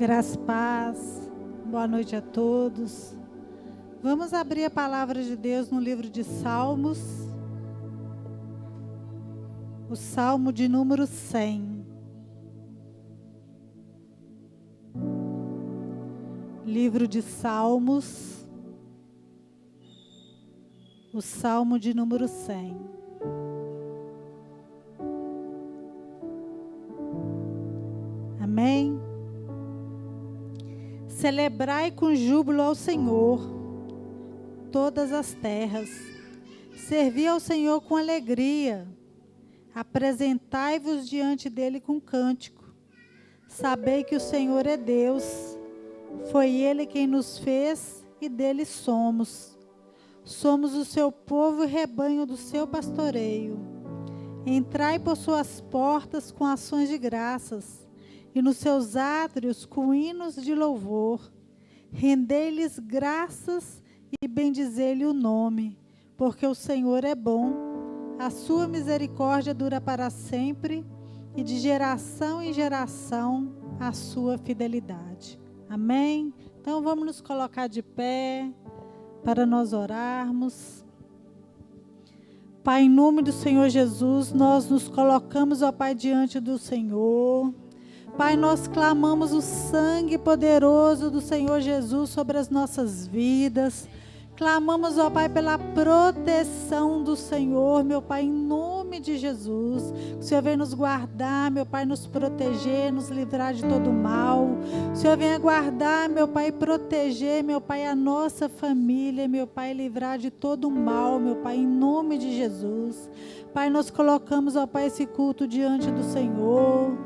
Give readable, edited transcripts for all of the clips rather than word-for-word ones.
Graça e paz, boa noite a todos. Vamos abrir a palavra de Deus no livro de Salmos, o Salmo de número 100. Livro de Salmos, o Salmo de número 100. Amém? Celebrai com júbilo ao Senhor todas as terras. Servi ao Senhor com alegria. Apresentai-vos diante dele com cântico. Sabei que o Senhor é Deus. Foi ele quem nos fez e dele somos. Somos o seu povo e rebanho do seu pastoreio. Entrai por suas portas com ações de graças e nos seus átrios com hinos de louvor. Rendei-lhes graças e bendizei-lhe o nome, porque o Senhor é bom, a sua misericórdia dura para sempre, e de geração em geração a sua fidelidade. Amém? Então vamos nos colocar de pé para nós orarmos. Pai, em nome do Senhor Jesus, nós nos colocamos, ó Pai, diante do Senhor. Pai, nós clamamos o sangue poderoso do Senhor Jesus sobre as nossas vidas. Clamamos, ó Pai, pela proteção do Senhor, meu Pai, em nome de Jesus. Que o Senhor venha nos guardar, meu Pai, nos proteger, nos livrar de todo mal. O Senhor venha guardar, meu Pai, proteger, meu Pai, a nossa família, meu Pai, livrar de todo mal, meu Pai, em nome de Jesus. Pai, nós colocamos, ó Pai, esse culto diante do Senhor.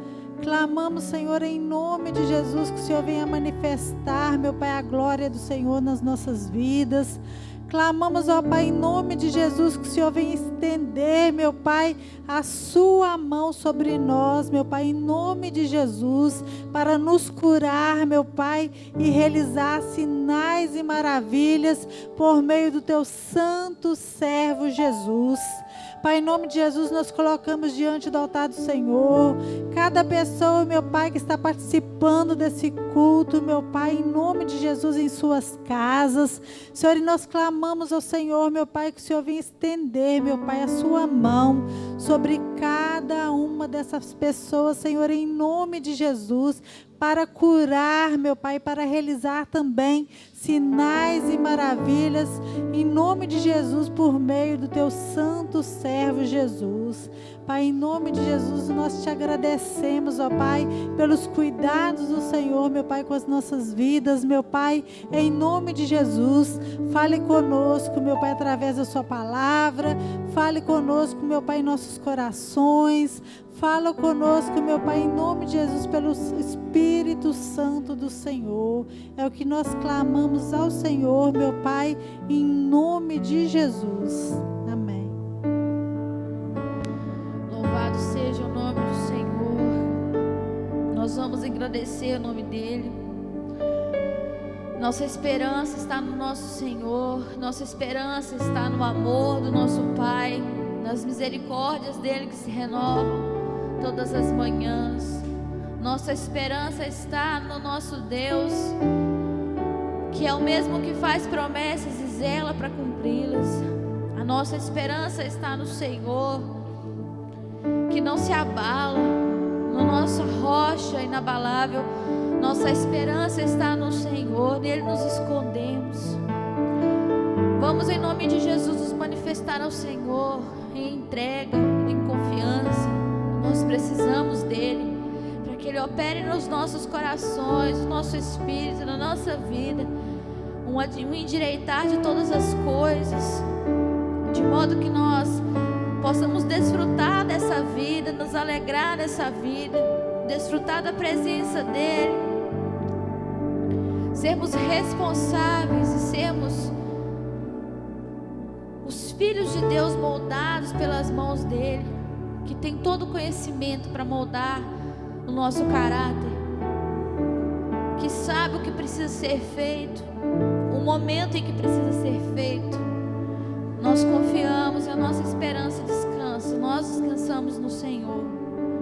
Clamamos, Senhor, em nome de Jesus, que o Senhor venha manifestar, meu Pai, a glória do Senhor nas nossas vidas. Clamamos, ó Pai, em nome de Jesus, que o Senhor venha estender, meu Pai, a sua mão sobre nós, meu Pai, em nome de Jesus, para nos curar, meu Pai, e realizar sinais e maravilhas por meio do teu santo servo Jesus. Pai, em nome de Jesus, nós colocamos diante do altar do Senhor cada pessoa, meu Pai, que está participando desse culto, meu Pai, em nome de Jesus, em suas casas. Senhor, e nós clamamos ao Senhor, meu Pai, que o Senhor venha estender, meu Pai, a sua mão sobre cada uma dessas pessoas, Senhor, em nome de Jesus, para curar, meu Pai, para realizar também sinais e maravilhas, em nome de Jesus, por meio do teu santo servo Jesus. Pai, em nome de Jesus, nós te agradecemos, ó Pai, pelos cuidados do Senhor, meu Pai, com as nossas vidas, meu Pai, em nome de Jesus. Fale conosco, meu Pai, através da sua palavra. Fale conosco, meu Pai, em nossos corações. Fala conosco, meu Pai, em nome de Jesus, pelo Espírito Santo do Senhor. É o que nós clamamos ao Senhor, meu Pai, em nome de Jesus. Amém. Louvado seja o nome do Senhor. Nós vamos agradecer o nome dEle. Nossa esperança está no nosso Senhor. Nossa esperança está no amor do nosso Pai, nas misericórdias dEle que se renovam todas as manhãs. Nossa esperança está no nosso Deus, que é o mesmo que faz promessas e zela para cumpri-las. A nossa esperança está no Senhor, que não se abala, no nossa rocha inabalável. Nossa esperança está no Senhor, nele nos escondemos. Vamos, em nome de Jesus, nos manifestar ao Senhor em entrega, em confiança. Nós precisamos dEle, para que Ele opere nos nossos corações, no nosso espírito, na nossa vida, um endireitar de todas as coisas, de modo que nós possamos desfrutar dessa vida, nos alegrar dessa vida, desfrutar da presença dEle, sermos responsáveis e sermos os filhos de Deus moldados pelas mãos dEle, que tem todo o conhecimento para moldar o nosso caráter, que sabe o que precisa ser feito, o momento em que precisa ser feito. Nós confiamos e a nossa esperança descansa. Nós descansamos no Senhor,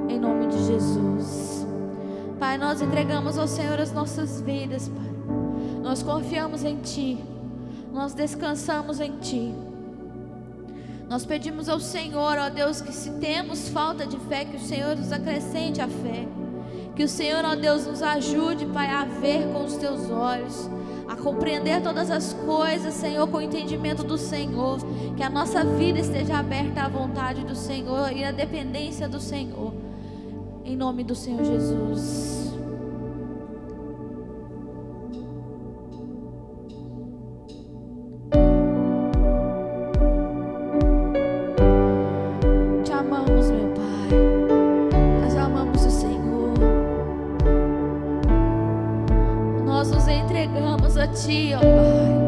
em nome de Jesus. Pai, nós entregamos ao Senhor as nossas vidas, Pai. Nós confiamos em Ti. Nós descansamos em Ti. Nós pedimos ao Senhor, ó Deus, que se temos falta de fé, que o Senhor nos acrescente a fé. Que o Senhor, ó Deus, nos ajude, Pai, a ver com os Teus olhos, a compreender todas as coisas, Senhor, com o entendimento do Senhor. Que a nossa vida esteja aberta à vontade do Senhor e à dependência do Senhor. Em nome do Senhor Jesus. Te amamos, meu Pai. Nós amamos o Senhor. Nós nos entregamos a Ti, ó Pai.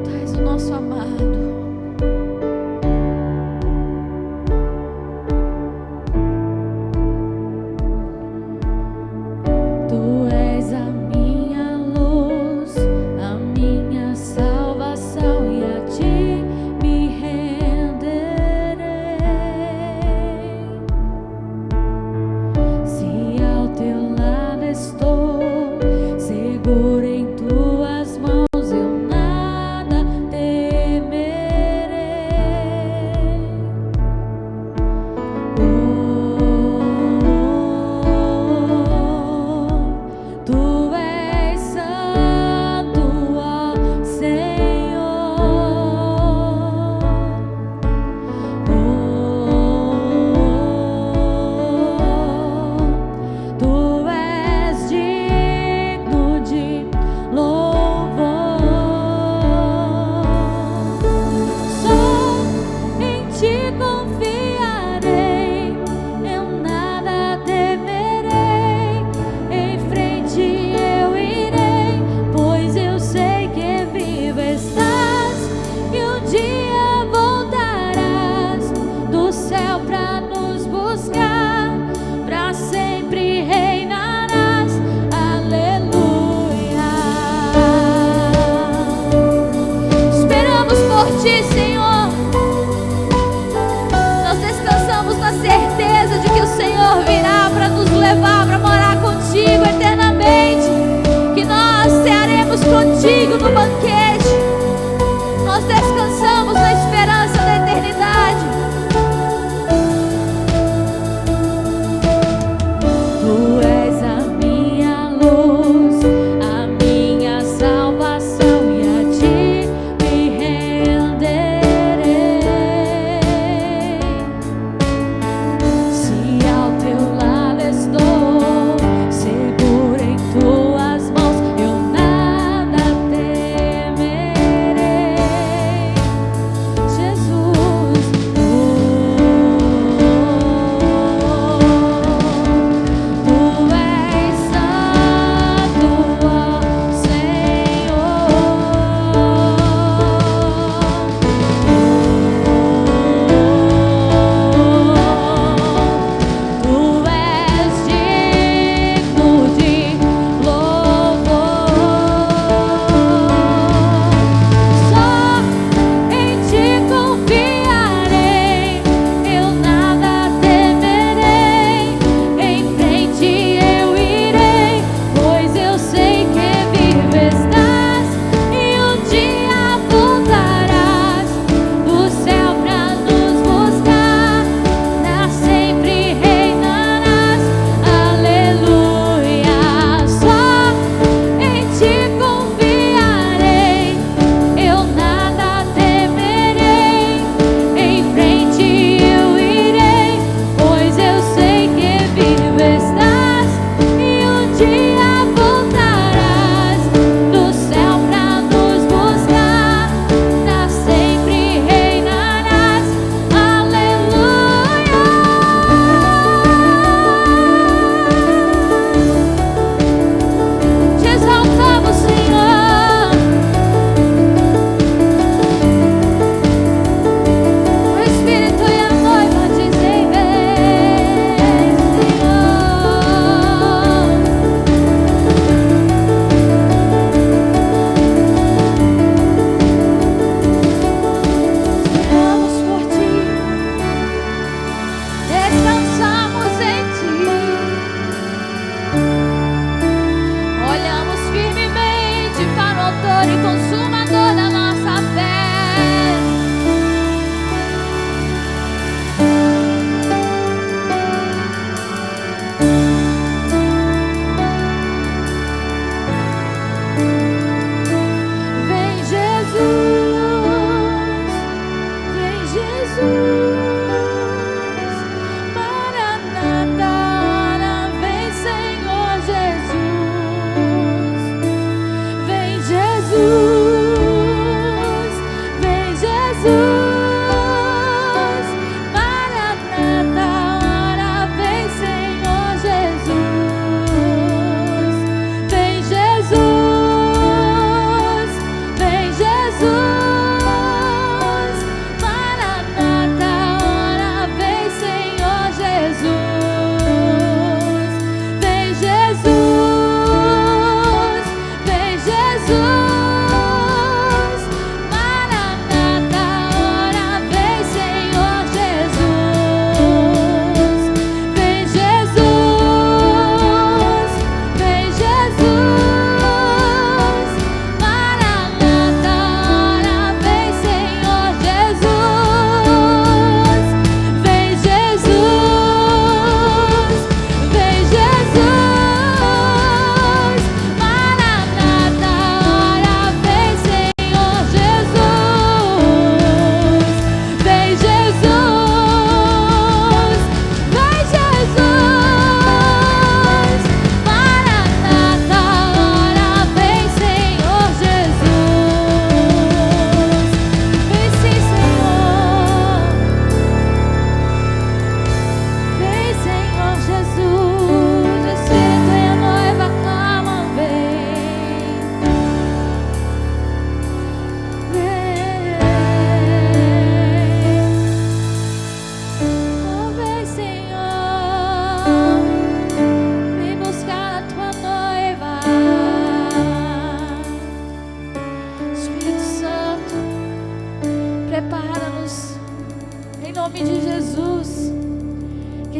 Tu és o nosso amado.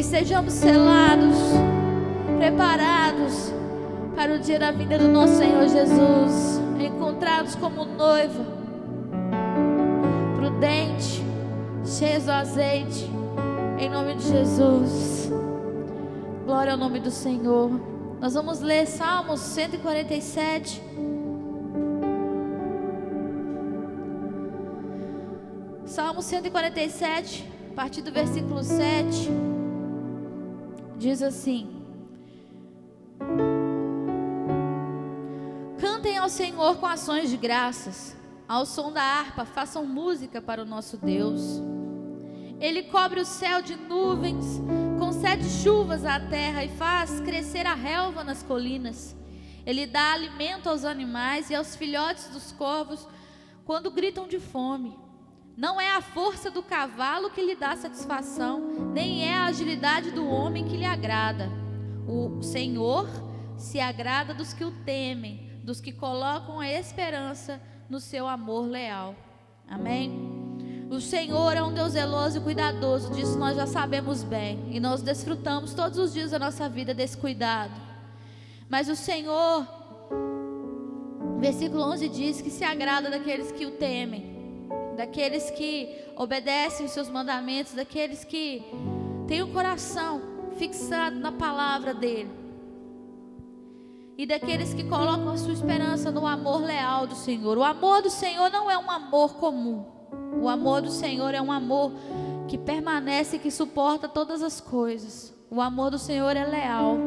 que sejamos selados, preparados para o dia da vinda do nosso Senhor Jesus, encontrados como noiva, prudente, cheios do azeite, em nome de Jesus. Glória ao nome do Senhor. Nós vamos ler Salmos 147. Salmo 147, a partir do versículo 7, diz assim: Cantem ao Senhor com ações de graças, ao som da harpa façam música para o nosso Deus. Ele cobre o céu de nuvens, concede chuvas à terra e faz crescer a relva nas colinas. Ele dá alimento aos animais e aos filhotes dos corvos quando gritam de fome. Não é a força do cavalo que lhe dá satisfação, nem é a agilidade do homem que lhe agrada. O Senhor se agrada dos que o temem, dos que colocam a esperança no seu amor leal. Amém? O Senhor é um Deus zeloso e cuidadoso, disso nós já sabemos bem, e nós desfrutamos todos os dias da nossa vida desse cuidado. Mas o Senhor, versículo 11 diz que se agrada daqueles que o temem, daqueles que obedecem os seus mandamentos, daqueles que têm o coração fixado na palavra dele, e daqueles que colocam a sua esperança no amor leal do Senhor. O amor do Senhor não é um amor comum. O amor do Senhor é um amor que permanece e que suporta todas as coisas. O amor do Senhor é leal.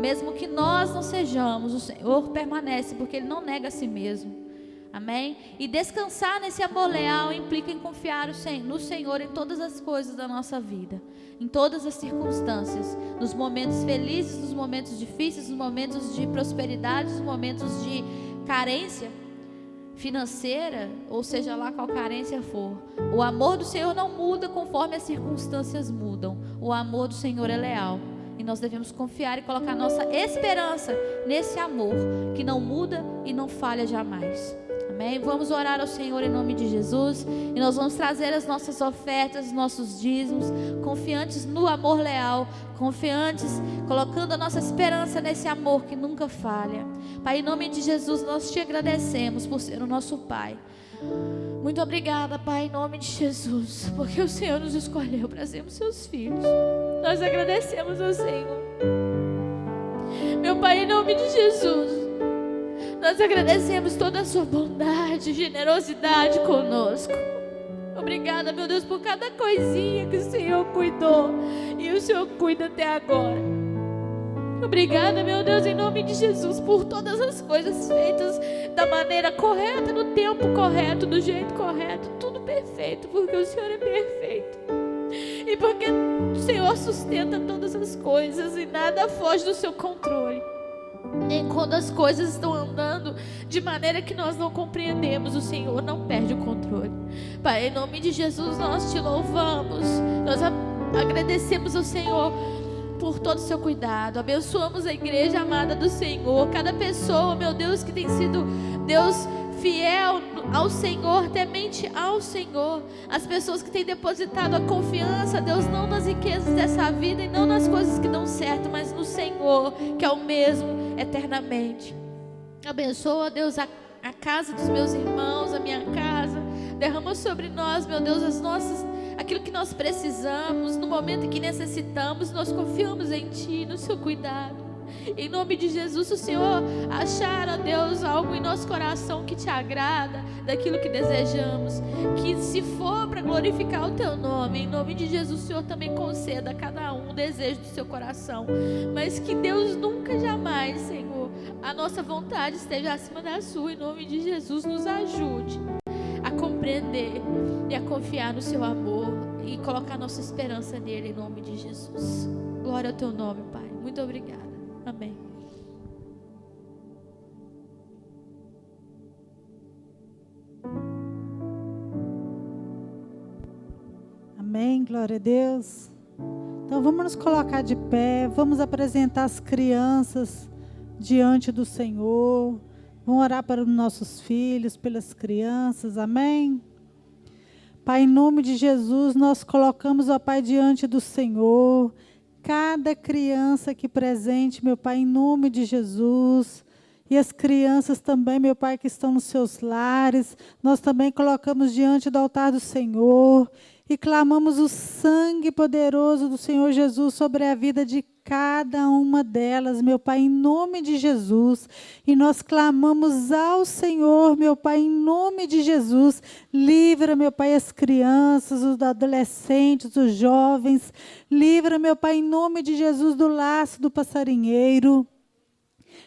Mesmo que nós não sejamos, o Senhor permanece, porque Ele não nega a si mesmo. Amém? E descansar nesse amor leal implica em confiar no Senhor em todas as coisas da nossa vida, em todas as circunstâncias, nos momentos felizes, nos momentos difíceis, nos momentos de prosperidade, nos momentos de carência financeira, ou seja lá qual carência for. O amor do Senhor não muda conforme as circunstâncias mudam. O amor do Senhor é leal. E nós devemos confiar e colocar nossa esperança nesse amor que não muda e não falha jamais. Amém? Vamos orar ao Senhor em nome de Jesus. E nós vamos trazer as nossas ofertas, os nossos dízimos, confiantes no amor leal, confiantes, colocando a nossa esperança nesse amor que nunca falha. Pai, em nome de Jesus, nós te agradecemos por ser o nosso Pai. Muito obrigada, Pai, em nome de Jesus, porque o Senhor nos escolheu para sermos seus filhos. Nós agradecemos ao Senhor. Meu Pai, em nome de Jesus, nós agradecemos toda a sua bondade, generosidade conosco. Obrigada, meu Deus, por cada coisinha que o Senhor cuidou e o Senhor cuida até agora. Obrigada, meu Deus, em nome de Jesus, por todas as coisas feitas da maneira correta, no tempo correto, do jeito correto, tudo perfeito, porque o Senhor é perfeito. E porque o Senhor sustenta todas as coisas e nada foge do seu controle. Nem quando as coisas estão andando de maneira que nós não compreendemos, o Senhor não perde o controle. Pai, em nome de Jesus, nós te louvamos, nós agradecemos ao Senhor por todo o seu cuidado. Abençoamos a igreja amada do Senhor, cada pessoa, meu Deus, que tem sido, Deus, fiel ao Senhor, temente ao Senhor. As pessoas que têm depositado a confiança, Deus, não nas riquezas dessa vida e não nas coisas que dão certo, mas no Senhor, que é o mesmo eternamente. Abençoa, Deus, a casa dos meus irmãos, a minha casa. Derrama sobre nós, meu Deus, aquilo que nós precisamos, no momento em que necessitamos. Nós confiamos em Ti, no Seu cuidado. Em nome de Jesus, o Senhor achar, ó Deus, algo em nosso coração que Te agrada, daquilo que desejamos, que se for para glorificar o Teu nome, em nome de Jesus, o Senhor também conceda a cada um o desejo do seu coração, mas que Deus nunca, jamais, Senhor, a nossa vontade esteja acima da Sua. Em nome de Jesus, nos ajude a compreender e a confiar no Seu amor e colocar nossa esperança nele, em nome de Jesus. Glória ao Teu nome, Pai. Muito obrigada. Amém. Amém, glória a Deus. Então vamos nos colocar de pé, vamos apresentar as crianças diante do Senhor, vamos orar para os nossos filhos, pelas crianças, amém? Pai, em nome de Jesus, nós colocamos, ó Pai, diante do Senhor, cada criança aqui presente, meu Pai, em nome de Jesus. E as crianças também, meu Pai, que estão nos seus lares, nós também colocamos diante do altar do Senhor e clamamos o sangue poderoso do Senhor Jesus sobre a vida de cada uma delas, meu Pai, em nome de Jesus. E nós clamamos ao Senhor, meu Pai, em nome de Jesus. Livra, meu Pai, as crianças, os adolescentes, os jovens. Livra, meu Pai, em nome de Jesus, do laço do passarinheiro.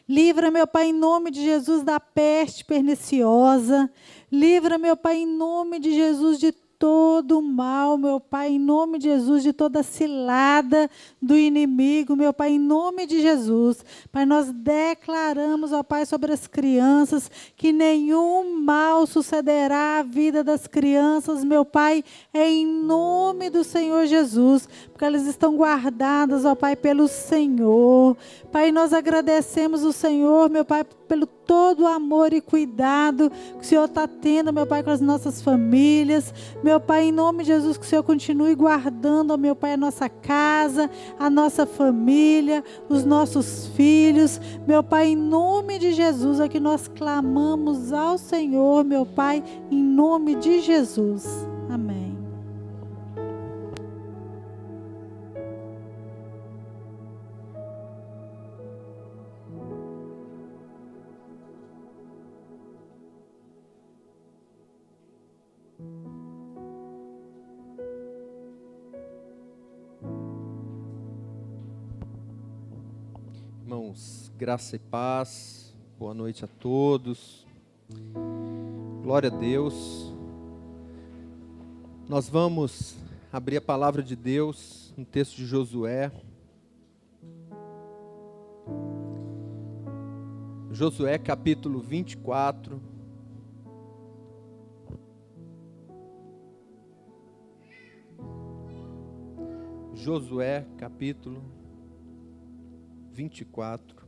Livra, meu Pai, em nome de Jesus, da peste perniciosa. Livra, meu Pai, em nome de Jesus, de todo o mal, meu Pai, em nome de Jesus, de toda cilada do inimigo, meu Pai, em nome de Jesus. Pai, nós declaramos, ó Pai, sobre as crianças, que nenhum mal sucederá à vida das crianças, meu Pai, em nome do Senhor Jesus, porque elas estão guardadas, ó Pai, pelo Senhor. Pai, nós agradecemos o Senhor, meu Pai, pelo todo o amor e cuidado que o Senhor está tendo, meu Pai, com as nossas famílias. Meu Pai, em nome de Jesus, que o Senhor continue guardando, meu Pai, a nossa casa, a nossa família, os nossos filhos. Meu Pai, em nome de Jesus, é que nós clamamos ao Senhor, meu Pai, em nome de Jesus. Amém. Irmãos, graça e paz, boa noite a todos, glória a Deus. Nós vamos abrir a palavra de Deus no texto de Josué. Josué capítulo 24. Josué capítulo 24.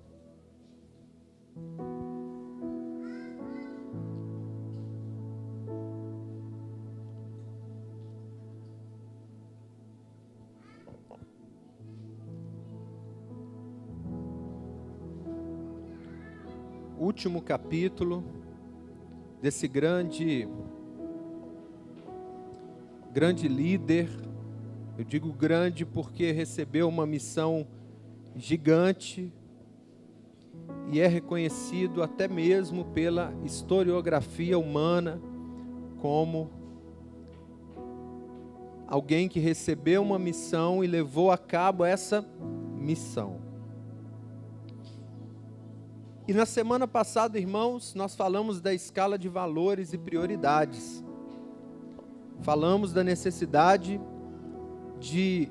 Último capítulo desse grande líder. Eu digo grande porque recebeu uma missão gigante e é reconhecido até mesmo pela historiografia humana como alguém que recebeu uma missão e levou a cabo essa missão. E na semana passada, irmãos, nós falamos da escala de valores e prioridades. Falamos da necessidade de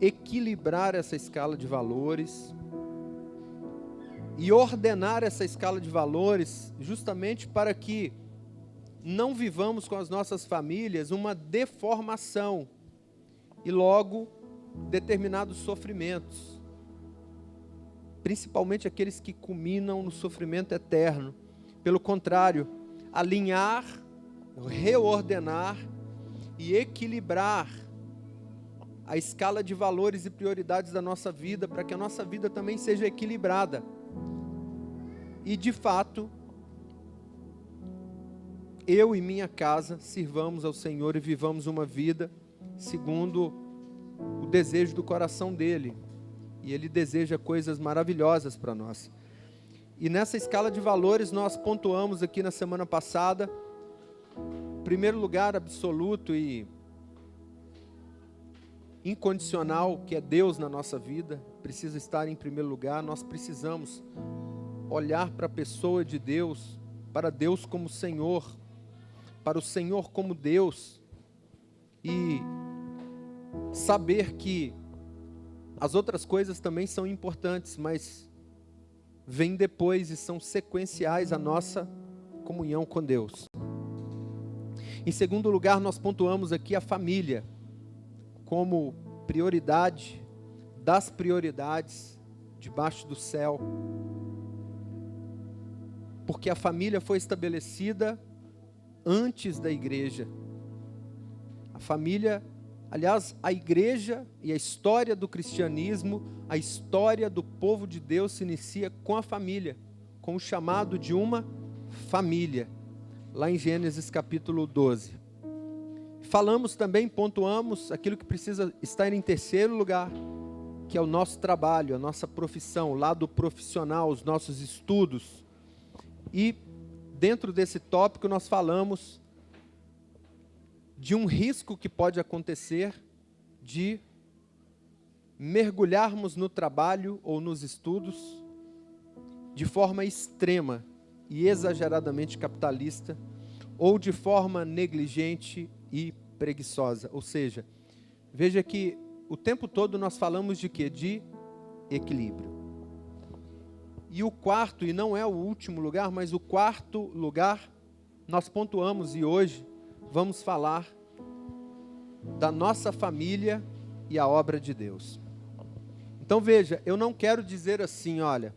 equilibrar essa escala de valores e ordenar essa escala de valores justamente para que não vivamos com as nossas famílias uma deformação e logo determinados sofrimentos, principalmente aqueles que culminam no sofrimento eterno. Pelo contrário, alinhar, reordenar e equilibrar a escala de valores e prioridades da nossa vida, para que a nossa vida também seja equilibrada. E de fato, eu e minha casa sirvamos ao Senhor e vivamos uma vida segundo o desejo do coração dEle. E Ele deseja coisas maravilhosas para nós. E nessa escala de valores nós pontuamos aqui na semana passada, primeiro lugar absoluto e incondicional, que é Deus na nossa vida, precisa estar em primeiro lugar. Nós precisamos olhar para a pessoa de Deus, para Deus como Senhor, para o Senhor como Deus, e saber que as outras coisas também são importantes, mas vêm depois e são sequenciais à nossa comunhão com Deus. Em segundo lugar, nós pontuamos aqui a família como prioridade das prioridades debaixo do céu, porque a família foi estabelecida antes da igreja. A família, Aliás, a igreja e a história do cristianismo, a história do povo de Deus se inicia com a família, com o chamado de uma família, lá em Gênesis capítulo 12. Falamos também, pontuamos aquilo que precisa estar em terceiro lugar, que é o nosso trabalho, a nossa profissão, o lado profissional, os nossos estudos. E dentro desse tópico nós falamos de um risco que pode acontecer de mergulharmos no trabalho ou nos estudos de forma extrema e exageradamente capitalista, ou de forma negligente e preguiçosa. Ou seja, veja que o tempo todo nós falamos de quê? De equilíbrio. E o quarto, e não é o último lugar, mas o quarto lugar, nós pontuamos, e hoje vamos falar da nossa família e a obra de Deus. Então veja, eu não quero dizer assim, olha,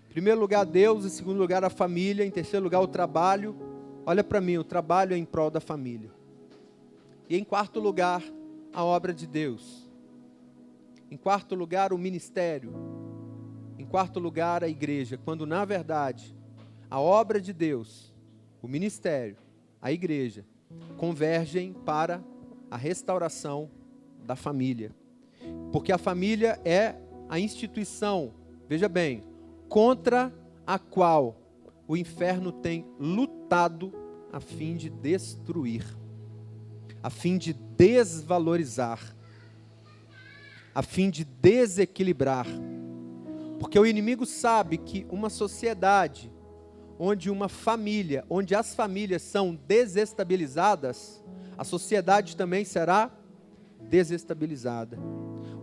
em primeiro lugar Deus, em segundo lugar a família, em terceiro lugar o trabalho. Olha para mim, o trabalho é em prol da família. E em quarto lugar, a obra de Deus. Em quarto lugar, o ministério. Em quarto lugar, a igreja. Quando, na verdade, a obra de Deus, o ministério, a igreja, convergem para a restauração da família. Porque a família é a instituição, veja bem, contra a qual o inferno tem lutado a fim de destruir, a fim de desvalorizar, a fim de desequilibrar. Porque o inimigo sabe que uma sociedade onde uma família, onde as famílias são desestabilizadas, a sociedade também será desestabilizada.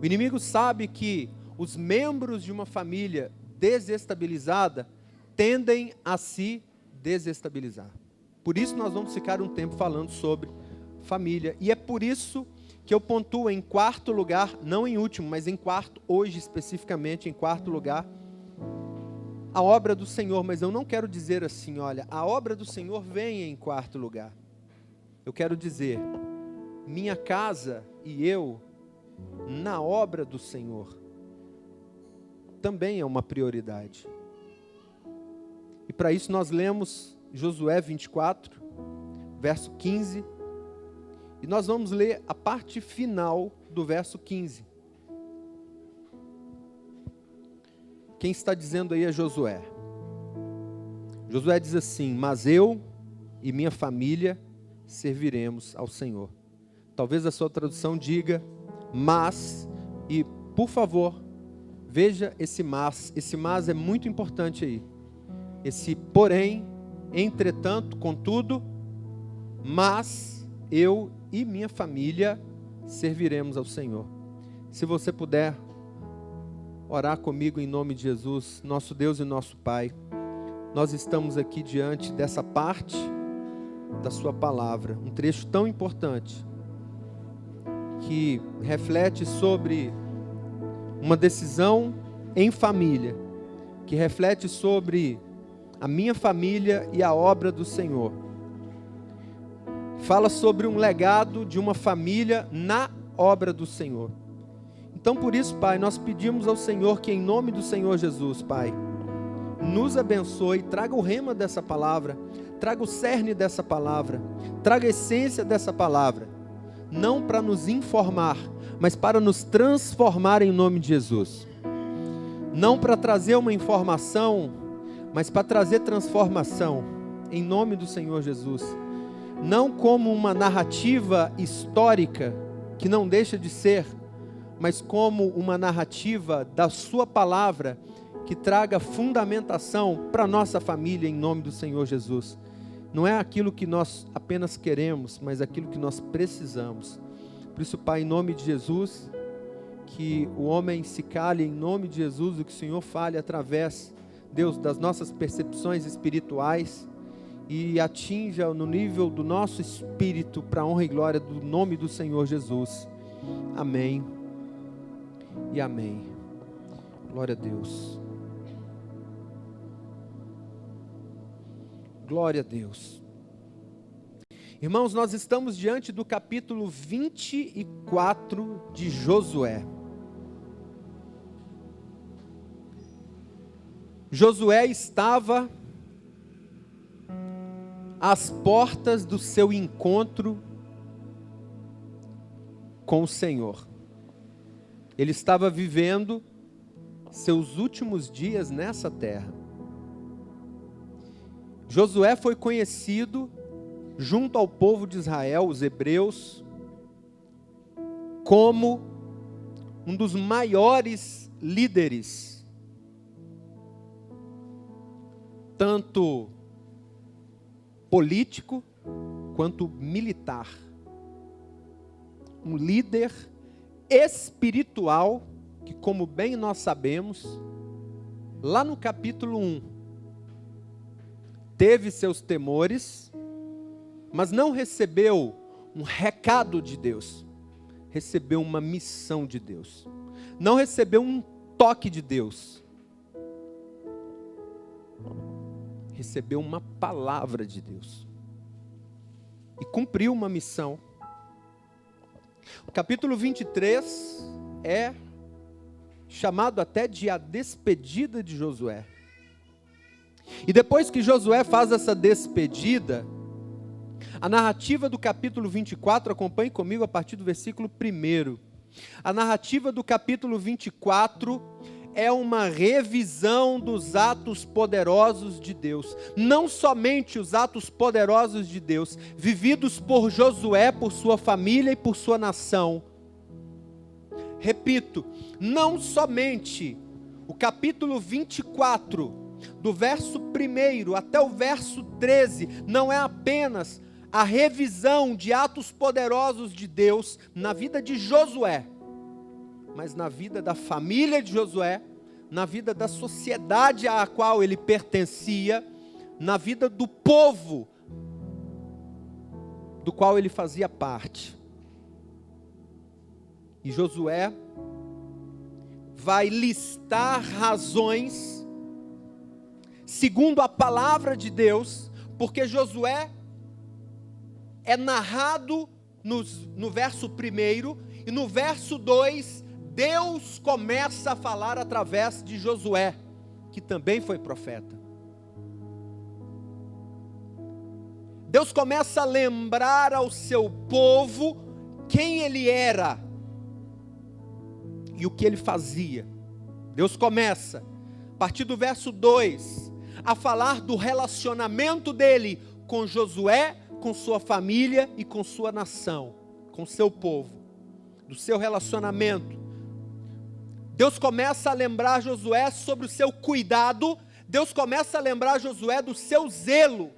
O inimigo sabe que os membros de uma família desestabilizada tendem a se desestabilizar. Por isso nós vamos ficar um tempo falando sobre família. E é por isso que eu pontuo em quarto lugar, não em último, mas em quarto, hoje especificamente em quarto lugar, a obra do Senhor. Mas eu não quero dizer assim, olha, a obra do Senhor vem em quarto lugar. Eu quero dizer, minha casa e eu, na obra do Senhor, também é uma prioridade. E para isso nós lemos Josué 24, verso 15, e nós vamos ler a parte final do verso 15. Quem está dizendo aí é Josué. Josué diz assim: mas eu e minha família serviremos ao Senhor. Talvez a sua tradução diga mas, e por favor, veja esse mas é muito importante aí. Esse porém, entretanto, contudo, mas eu e minha família serviremos ao Senhor. Se você puder orar comigo em nome de Jesus, nosso Deus e nosso Pai, nós estamos aqui diante dessa parte da sua palavra, um trecho tão importante, que reflete sobre uma decisão em família, que reflete sobre a minha família e a obra do Senhor. Fala sobre um legado de uma família na obra do Senhor. Então por isso, Pai, nós pedimos ao Senhor que em nome do Senhor Jesus, Pai, nos abençoe, traga o rema dessa palavra, traga o cerne dessa palavra, traga a essência dessa palavra, não para nos informar, mas para nos transformar em nome de Jesus. Não para trazer uma informação, mas para trazer transformação, em nome do Senhor Jesus. Não como uma narrativa histórica, que não deixa de ser, mas como uma narrativa da sua palavra, que traga fundamentação para a nossa família, em nome do Senhor Jesus. Não é aquilo que nós apenas queremos, mas aquilo que nós precisamos. Por isso, Pai, em nome de Jesus, que o homem se cale, em nome de Jesus, o que o Senhor fale através, Deus, das nossas percepções espirituais, e atinja no nível do nosso espírito, para a honra e glória do nome do Senhor Jesus. Amém e amém. Glória a Deus. Glória a Deus. Irmãos, nós estamos diante do capítulo 24 de Josué. Josué estava às portas do seu encontro com o Senhor. Ele estava vivendo seus últimos dias nessa terra. Josué foi conhecido junto ao povo de Israel, os hebreus, como um dos maiores líderes, tanto político quanto militar. Um líder espiritual que, como bem nós sabemos, lá no capítulo 1, teve seus temores, mas não recebeu um recado de Deus, recebeu uma missão de Deus, não recebeu um toque de Deus, recebeu uma palavra de Deus e cumpriu uma missão. O capítulo 23 é chamado até de a despedida de Josué. E depois que Josué faz essa despedida, a narrativa do capítulo 24, acompanhe comigo a partir do versículo 1. A narrativa do capítulo 24 é uma revisão dos atos poderosos de Deus. Não somente os atos poderosos de Deus, vividos por Josué, por sua família e por sua nação. Repito, não somente o capítulo 24, do verso 1 até o verso 13, não é apenas a revisão de atos poderosos de Deus na vida de Josué, mas na vida da família de Josué, na vida da sociedade à qual ele pertencia, na vida do povo do qual ele fazia parte. E Josué vai listar razões, segundo a palavra de Deus, porque Josué é narrado no verso 1, e no verso 2, Deus começa a falar através de Josué, que também foi profeta. Deus começa a lembrar ao seu povo quem ele era e o que ele fazia. Deus começa, a partir do verso 2, a falar do relacionamento dele com Josué, com sua família e com sua nação, com seu povo, do seu relacionamento. Deus começa a lembrar Josué sobre o seu cuidado, Deus começa a lembrar Josué do seu zelo,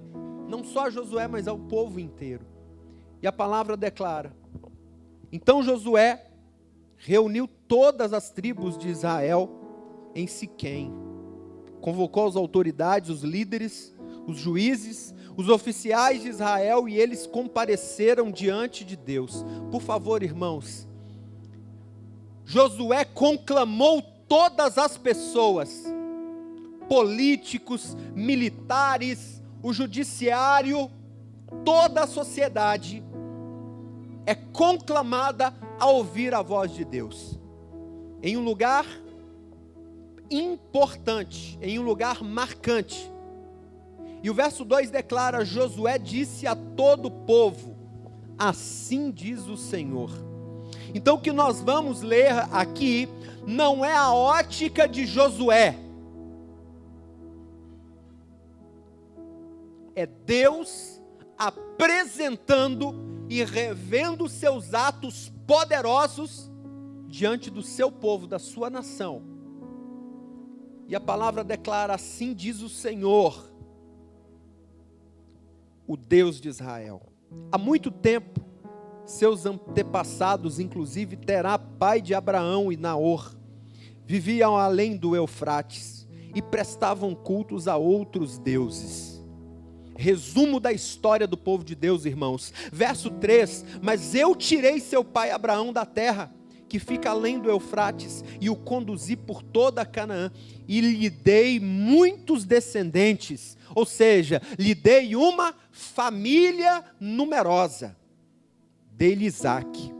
não só a Josué, mas ao povo inteiro. E a palavra declara: então Josué reuniu todas as tribos de Israel em Siquém, convocou as autoridades, os líderes, os juízes, os oficiais de Israel, e eles compareceram diante de Deus. Por favor, irmãos, Josué conclamou todas as pessoas, políticos, militares, o judiciário, toda a sociedade é conclamada a ouvir a voz de Deus, em um lugar importante, em um lugar marcante. E o verso 2 declara: Josué disse a todo o povo, assim diz o Senhor. Então o que nós vamos ler aqui, não é a ótica de Josué, é Deus apresentando e revendo seus atos poderosos diante do seu povo, da sua nação. E a palavra declara: assim diz o Senhor, o Deus de Israel. Há muito tempo, seus antepassados, inclusive Terá, pai de Abraão e Naor, viviam além do Eufrates e prestavam cultos a outros deuses. Resumo da história do povo de Deus, irmãos. Verso 3: mas eu tirei seu pai Abraão da terra que fica além do Eufrates, e o conduzi por toda Canaã, e lhe dei muitos descendentes, ou seja, lhe dei uma família numerosa. Dei-lhe Isaque,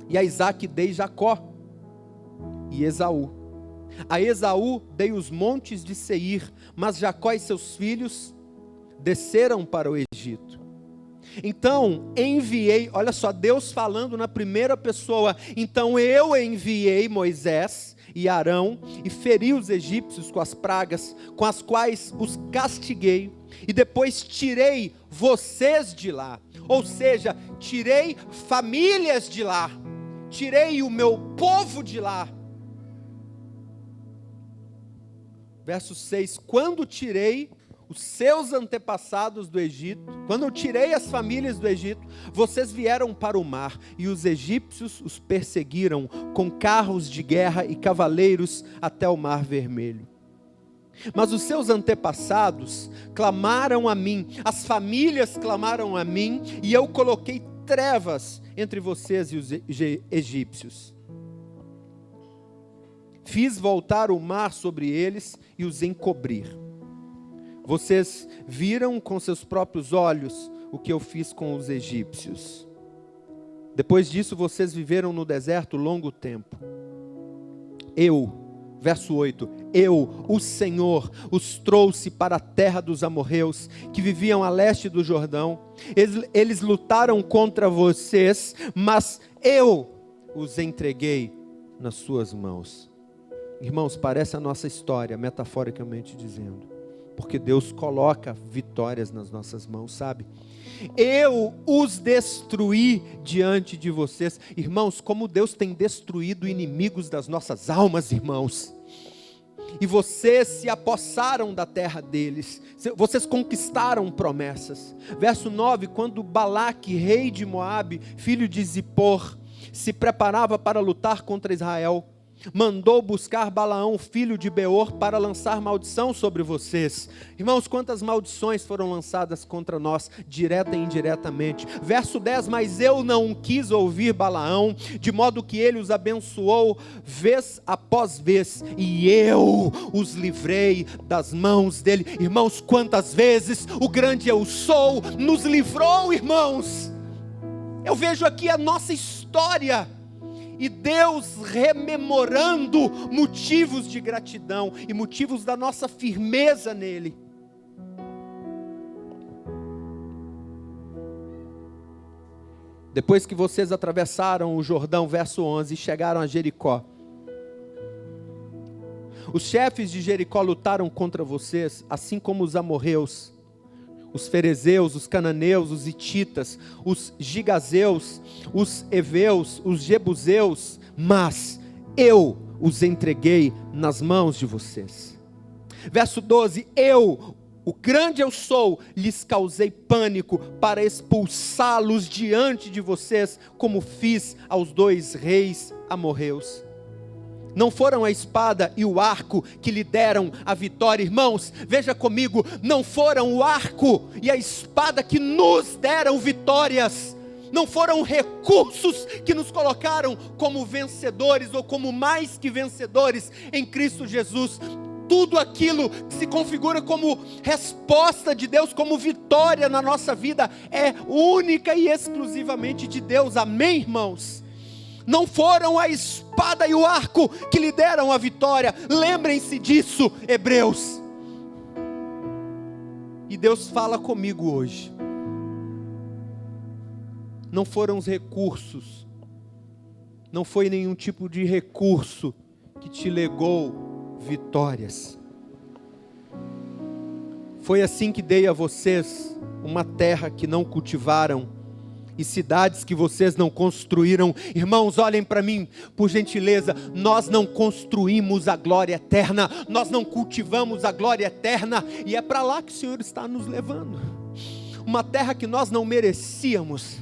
e a Isaque dei Jacó e Esaú. A Esaú dei os montes de Seir, mas Jacó e seus filhos desceram para o Egito. Então enviei, olha só, Deus falando na primeira pessoa, então eu enviei Moisés e Arão e feri os egípcios com as pragas, com as quais os castiguei, e depois tirei vocês de lá, ou seja, tirei famílias de lá, tirei o meu povo de lá. Verso 6, quando tirei os seus antepassados do Egito, quando eu tirei as famílias do Egito, vocês vieram para o mar, e os egípcios os perseguiram com carros de guerra e cavaleiros até o mar vermelho. Mas os seus antepassados clamaram a mim, as famílias clamaram a mim, e eu coloquei trevas entre vocês e os egípcios. Fiz voltar o mar sobre eles e os encobrir. Vocês viram com seus próprios olhos o que eu fiz com os egípcios. Depois disso, vocês viveram no deserto longo tempo. Verso 8, eu, o Senhor, os trouxe para a terra dos amorreus, que viviam a leste do Jordão. Eles lutaram contra vocês, mas eu os entreguei nas suas mãos. Irmãos, parece a nossa história, metaforicamente dizendo, porque Deus coloca vitórias nas nossas mãos, sabe? Eu os destruí diante de vocês. Irmãos, como Deus tem destruído inimigos das nossas almas, irmãos. E vocês se apossaram da terra deles, vocês conquistaram promessas. Verso 9, quando Balaque, rei de Moabe, filho de Zippor, se preparava para lutar contra Israel, mandou buscar Balaão, filho de Beor, para lançar maldição sobre vocês. Irmãos, quantas maldições foram lançadas contra nós, direta e indiretamente. Verso 10, mas eu não quis ouvir Balaão, de modo que ele os abençoou vez após vez, e eu os livrei das mãos dele. Irmãos, quantas vezes o grande eu sou nos livrou, irmãos. Eu vejo aqui a nossa história, e Deus rememorando motivos de gratidão e motivos da nossa firmeza nele. Depois que vocês atravessaram o Jordão, verso 11, e chegaram a Jericó, os chefes de Jericó lutaram contra vocês, assim como os amorreus, os ferezeus, os cananeus, os hititas, os gigazeus, os heveus, os jebuseus, mas eu os entreguei nas mãos de vocês. Verso 12, eu, o grande eu sou, lhes causei pânico para expulsá-los diante de vocês, como fiz aos 2 reis amorreus. Não foram a espada e o arco que lhe deram a vitória, irmãos, veja comigo, não foram o arco e a espada que nos deram vitórias, não foram recursos que nos colocaram como vencedores ou como mais que vencedores em Cristo Jesus. Tudo aquilo que se configura como resposta de Deus, como vitória na nossa vida, é única e exclusivamente de Deus, amém, irmãos? Não foram a espada e o arco que lhe deram a vitória, lembrem-se disso, hebreus. E Deus fala comigo hoje, não foram os recursos, não foi nenhum tipo de recurso que te legou vitórias. Foi assim que dei a vocês uma terra que não cultivaram, e cidades que vocês não construíram. Irmãos, olhem para mim, por gentileza, nós não construímos a glória eterna, nós não cultivamos a glória eterna, e é para lá que o Senhor está nos levando, uma terra que nós não merecíamos.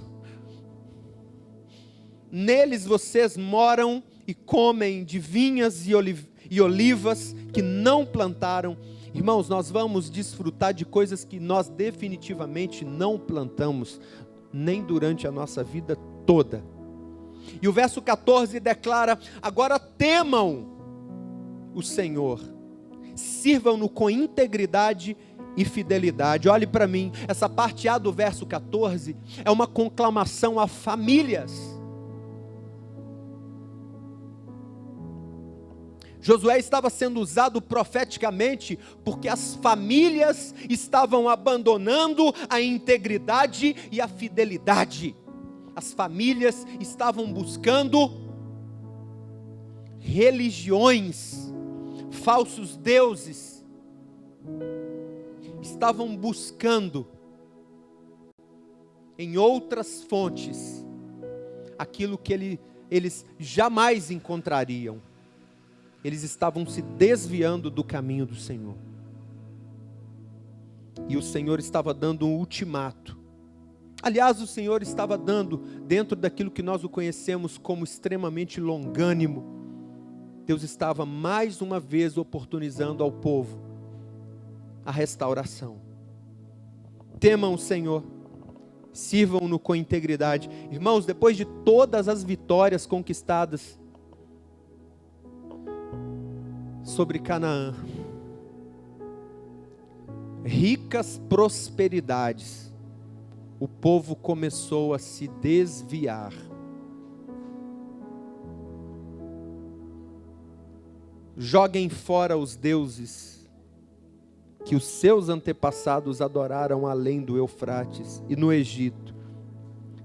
Neles vocês moram e comem de vinhas e olivas que não plantaram. Irmãos, nós vamos desfrutar de coisas que nós definitivamente não plantamos, nem durante a nossa vida toda. E o verso 14 declara: agora temam o Senhor, sirvam-no com integridade e fidelidade. Olhe para mim, essa parte A do verso 14 é uma conclamação a famílias. Josué estava sendo usado profeticamente porque as famílias estavam abandonando a integridade e a fidelidade. As famílias estavam buscando religiões, falsos deuses, estavam buscando em outras fontes aquilo que eles jamais encontrariam. Eles estavam se desviando do caminho do Senhor. E o Senhor estava dando um ultimato. Aliás, o Senhor estava dando, dentro daquilo que nós o conhecemos como extremamente longânimo, Deus estava mais uma vez oportunizando ao povo a restauração. Temam o Senhor, sirvam-no com integridade. Irmãos, depois de todas as vitórias conquistadas sobre Canaã, ricas prosperidades, o povo começou a se desviar. Joguem fora os deuses que os seus antepassados adoraram além do Eufrates e no Egito.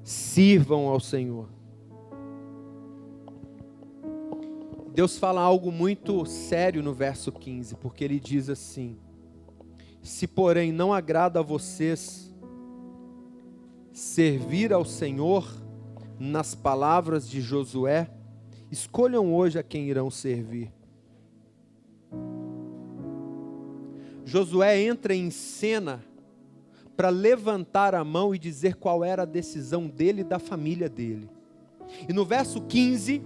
Sirvam ao Senhor. Deus fala algo muito sério no verso 15, porque Ele diz assim: se porém não agrada a vocês servir ao Senhor, nas palavras de Josué, escolham hoje a quem irão servir. Josué entra em cena para levantar a mão e dizer qual era a decisão dele e da família dele. E no verso 15,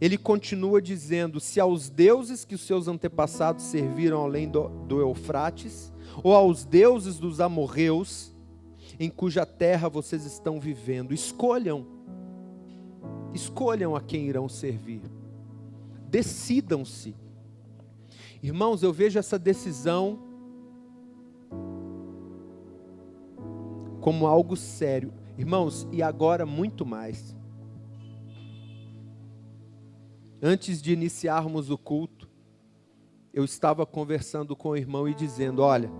ele continua dizendo: se aos deuses que os seus antepassados serviram além do Eufrates, ou aos deuses dos amorreus, em cuja terra vocês estão vivendo, escolham a quem irão servir. Decidam-se. Irmãos, eu vejo essa decisão como algo sério. Irmãos, e agora muito mais. Antes de iniciarmos o culto, eu estava conversando com o irmão e dizendo: olha,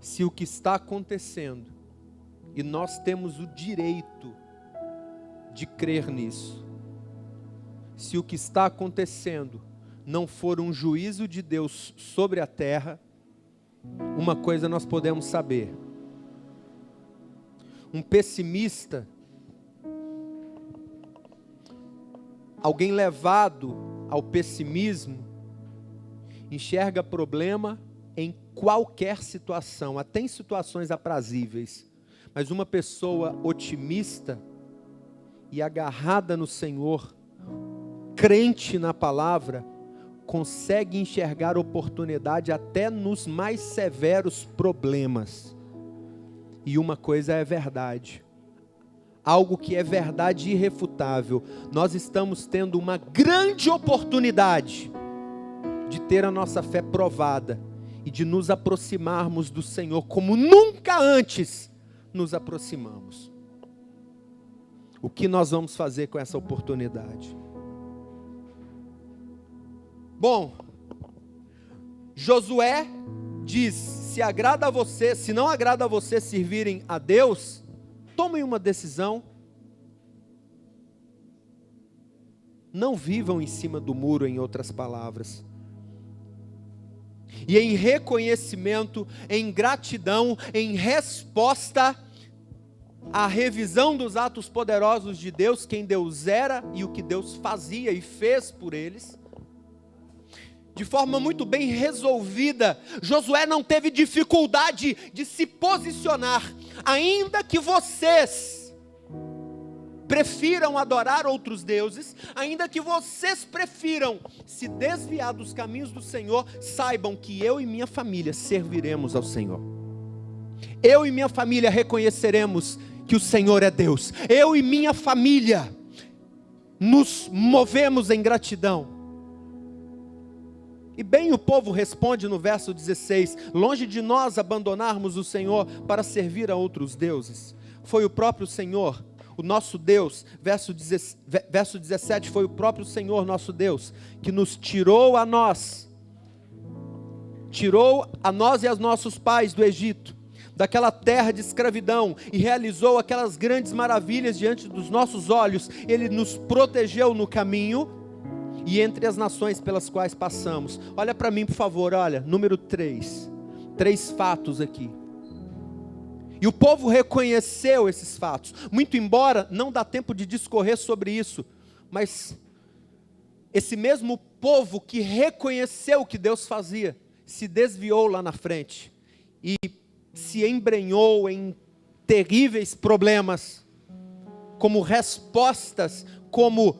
se o que está acontecendo, e nós temos o direito de crer nisso, se o que está acontecendo não for um juízo de Deus sobre a terra, uma coisa nós podemos saber: um pessimista, alguém levado ao pessimismo, enxerga problema em qualquer situação, até em situações aprazíveis. Mas uma pessoa otimista e agarrada no Senhor, crente na palavra, consegue enxergar oportunidade até nos mais severos problemas. E uma coisa é verdade, algo que é verdade irrefutável: nós estamos tendo uma grande oportunidade de ter a nossa fé provada e de nos aproximarmos do Senhor como nunca antes nos aproximamos. O que nós vamos fazer com essa oportunidade? Bom, Josué diz: se agrada a você, se não agrada a você servirem a Deus, tomem uma decisão. Não vivam em cima do muro, em outras palavras. E em reconhecimento, em gratidão, em resposta à revisão dos atos poderosos de Deus, quem Deus era e o que Deus fazia e fez por eles, de forma muito bem resolvida, Josué não teve dificuldade de se posicionar. Ainda que vocês prefiram adorar outros deuses, ainda que vocês prefiram se desviar dos caminhos do Senhor, saibam que eu e minha família serviremos ao Senhor. Eu e minha família reconheceremos que o Senhor é Deus. Eu e minha família nos movemos em gratidão. E bem o povo responde no verso 16: longe de nós abandonarmos o Senhor para servir a outros deuses. Foi o próprio Senhor, o nosso Deus, verso 17, foi o próprio Senhor nosso Deus, que nos tirou a nós e aos nossos pais do Egito, daquela terra de escravidão, e realizou aquelas grandes maravilhas diante dos nossos olhos. Ele nos protegeu no caminho e entre as nações pelas quais passamos. Olha para mim, por favor, olha, número 3. 3 fatos aqui. E o povo reconheceu esses fatos, muito embora não dá tempo de discorrer sobre isso, mas esse mesmo povo que reconheceu o que Deus fazia, se desviou lá na frente, e se embrenhou em terríveis problemas, como respostas, como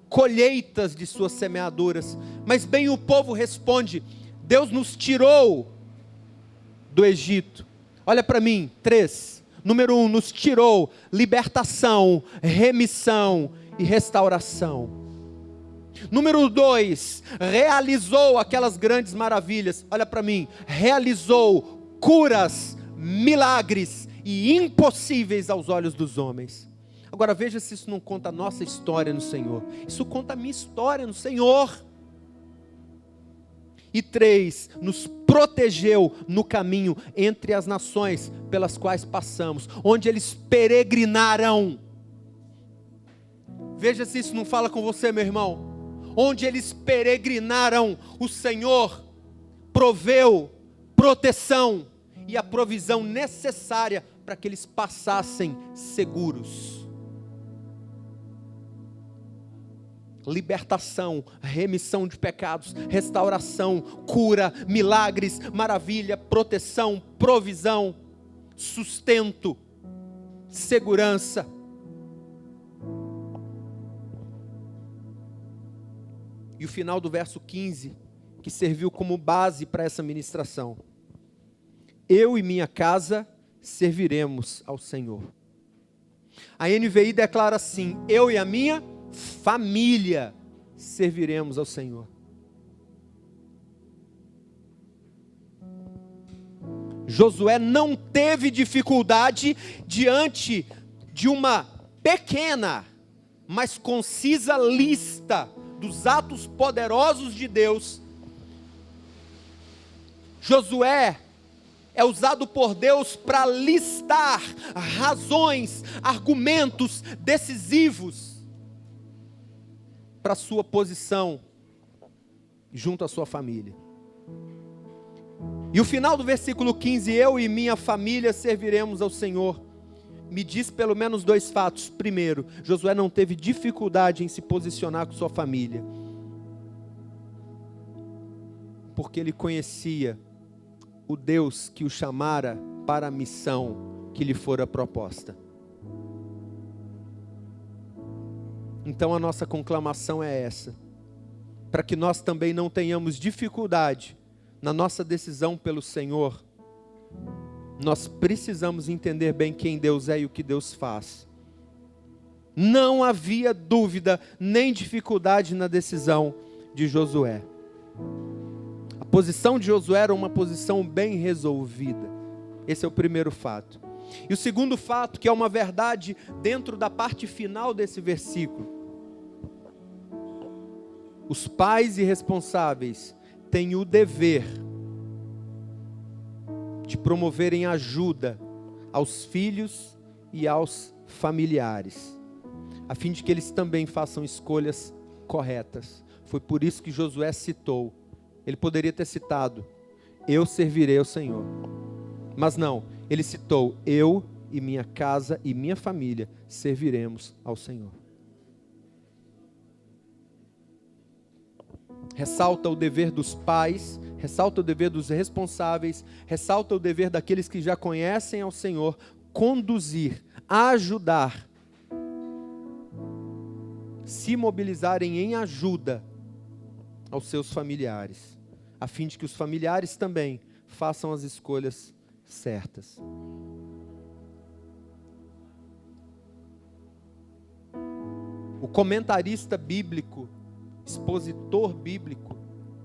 colheitas de suas semeaduras. Mas bem o povo responde: Deus nos tirou do Egito. Olha para mim, 3. Número 1, nos tirou, libertação, remissão e restauração. Número 2, realizou aquelas grandes maravilhas. Olha para mim, realizou curas, milagres e impossíveis aos olhos dos homens. Agora veja se isso não conta a nossa história no Senhor. Isso conta a minha história no Senhor. E 3, nos protegeu no caminho entre as nações pelas quais passamos, onde eles peregrinaram. Veja se isso não fala com você, meu irmão. Onde eles peregrinaram, o Senhor proveu proteção e a provisão necessária para que eles passassem seguros. Libertação, remissão de pecados, restauração, cura, milagres, maravilha, proteção, provisão, sustento, segurança. E o final do verso 15, que serviu como base para essa ministração: eu e minha casa serviremos ao Senhor. A NVI declara assim: eu e a minha família serviremos ao Senhor. Josué não teve dificuldade diante de uma pequena, mas concisa lista dos atos poderosos de Deus. Josué é usado por Deus para listar razões, argumentos decisivos para a sua posição junto à sua família. E o final do versículo 15, eu e minha família serviremos ao Senhor, me diz pelo menos 2 fatos. Primeiro, Josué não teve dificuldade em se posicionar com sua família, porque ele conhecia o Deus que o chamara para a missão que lhe fora proposta. Então a nossa conclamação é essa: para que nós também não tenhamos dificuldade na nossa decisão pelo Senhor, nós precisamos entender bem quem Deus é e o que Deus faz. Não havia dúvida nem dificuldade na decisão de Josué. A posição de Josué era uma posição bem resolvida. Esse é o primeiro fato. E o segundo fato, que é uma verdade dentro da parte final desse versículo: os pais e responsáveis têm o dever de promoverem ajuda aos filhos e aos familiares, a fim de que eles também façam escolhas corretas. Foi por isso que Josué citou. Ele poderia ter citado: eu servirei ao Senhor. Mas não, ele citou: eu e minha casa e minha família serviremos ao Senhor. Ressalta o dever dos pais, ressalta o dever dos responsáveis, ressalta o dever daqueles que já conhecem ao Senhor, conduzir, ajudar, se mobilizarem em ajuda aos seus familiares, a fim de que os familiares também façam as escolhas certas. O comentarista bíblico, expositor bíblico,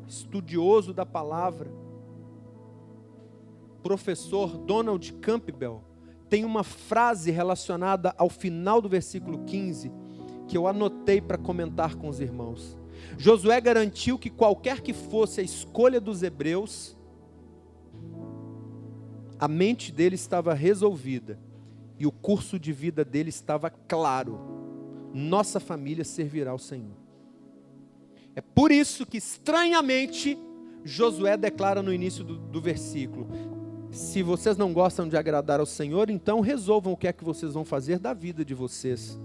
estudioso da palavra, professor Donald Campbell, tem uma frase relacionada ao final do versículo 15, que eu anotei para comentar com os irmãos. Josué garantiu que qualquer que fosse a escolha dos hebreus, a mente dele estava resolvida e o curso de vida dele estava claro: nossa família servirá ao Senhor. É por isso que, estranhamente, Josué declara no início do versículo: se vocês não gostam de agradar ao Senhor, então resolvam o que é que vocês vão fazer da vida de vocês.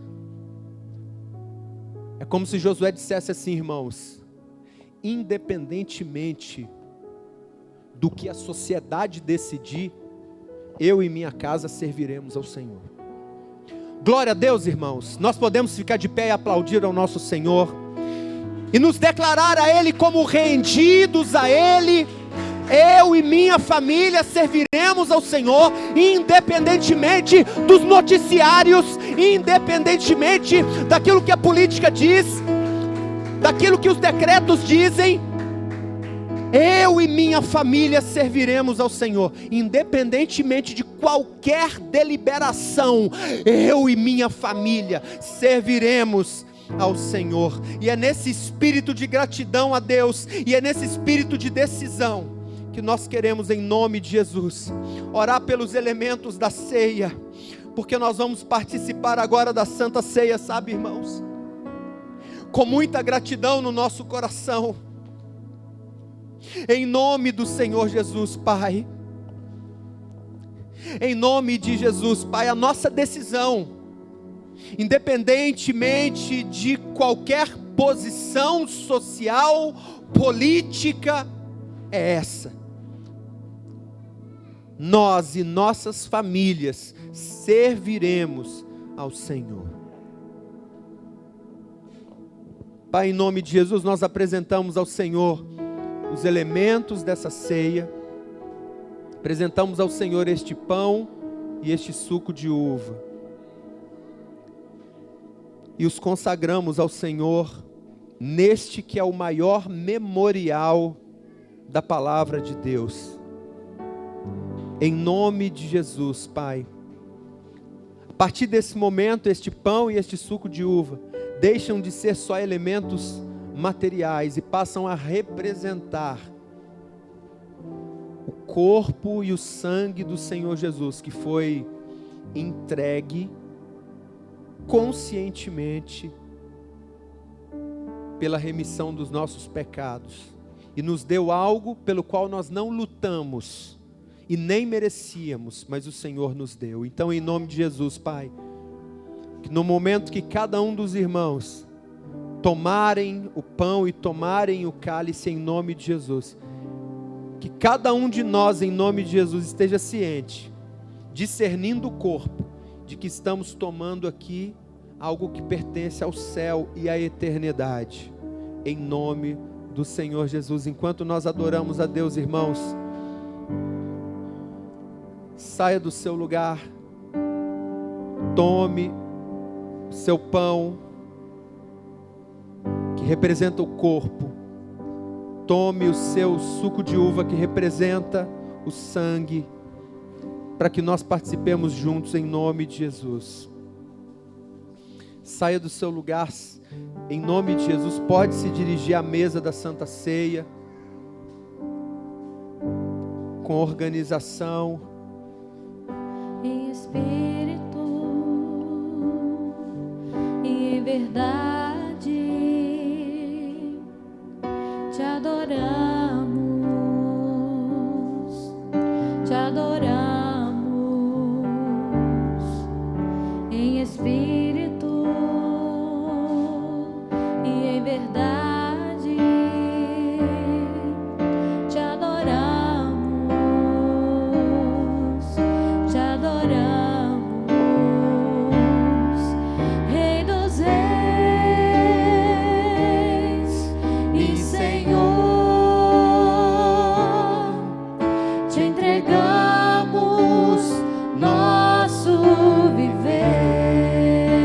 É como se Josué dissesse assim: irmãos, independentemente do que a sociedade decidir, eu e minha casa serviremos ao Senhor. Glória a Deus, irmãos. Nós podemos ficar de pé e aplaudir ao nosso Senhor e nos declarar a Ele como rendidos a Ele. Eu e minha família serviremos ao Senhor, independentemente dos noticiários, independentemente daquilo que a política diz, daquilo que os decretos dizem. Eu e minha família serviremos ao Senhor, independentemente de qualquer deliberação. Eu e minha família serviremos ao Senhor. E é nesse espírito de gratidão a Deus, e é nesse espírito de decisão, que nós queremos, em nome de Jesus, orar pelos elementos da ceia, porque nós vamos participar agora da Santa Ceia, sabe, irmãos? Com muita gratidão no nosso coração, em nome do Senhor Jesus, Pai. Em nome de Jesus, Pai, a nossa decisão, independentemente de qualquer posição social, política, é essa: nós e nossas famílias serviremos ao Senhor. Pai, em nome de Jesus, nós apresentamos ao Senhor os elementos dessa ceia, apresentamos ao Senhor este pão e este suco de uva, e os consagramos ao Senhor neste que é o maior memorial da palavra de Deus. Em nome de Jesus, Pai, a partir desse momento, este pão e este suco de uva deixam de ser só elementos materiais e passam a representar o corpo e o sangue do Senhor Jesus, que foi entregue conscientemente pela remissão dos nossos pecados, e nos deu algo pelo qual nós não lutamos e nem merecíamos, mas o Senhor nos deu. Então, em nome de Jesus, Pai, que no momento que cada um dos irmãos tomarem o pão e tomarem o cálice, em nome de Jesus, que cada um de nós, em nome de Jesus, esteja ciente, discernindo o corpo, de que estamos tomando aqui algo que pertence ao céu e à eternidade, em nome do Senhor Jesus. Enquanto nós adoramos a Deus, irmãos, saia do seu lugar, tome o seu pão, que representa o corpo, tome o seu suco de uva, que representa o sangue, para que nós participemos juntos em nome de Jesus. Saia do seu lugar, em nome de Jesus, pode se dirigir à mesa da Santa Ceia, com organização, em espírito e em verdade, te adoramos, em espírito e em verdade, te adoramos, Rei dos Reis e Senhor, te entregamos. Nosso viver.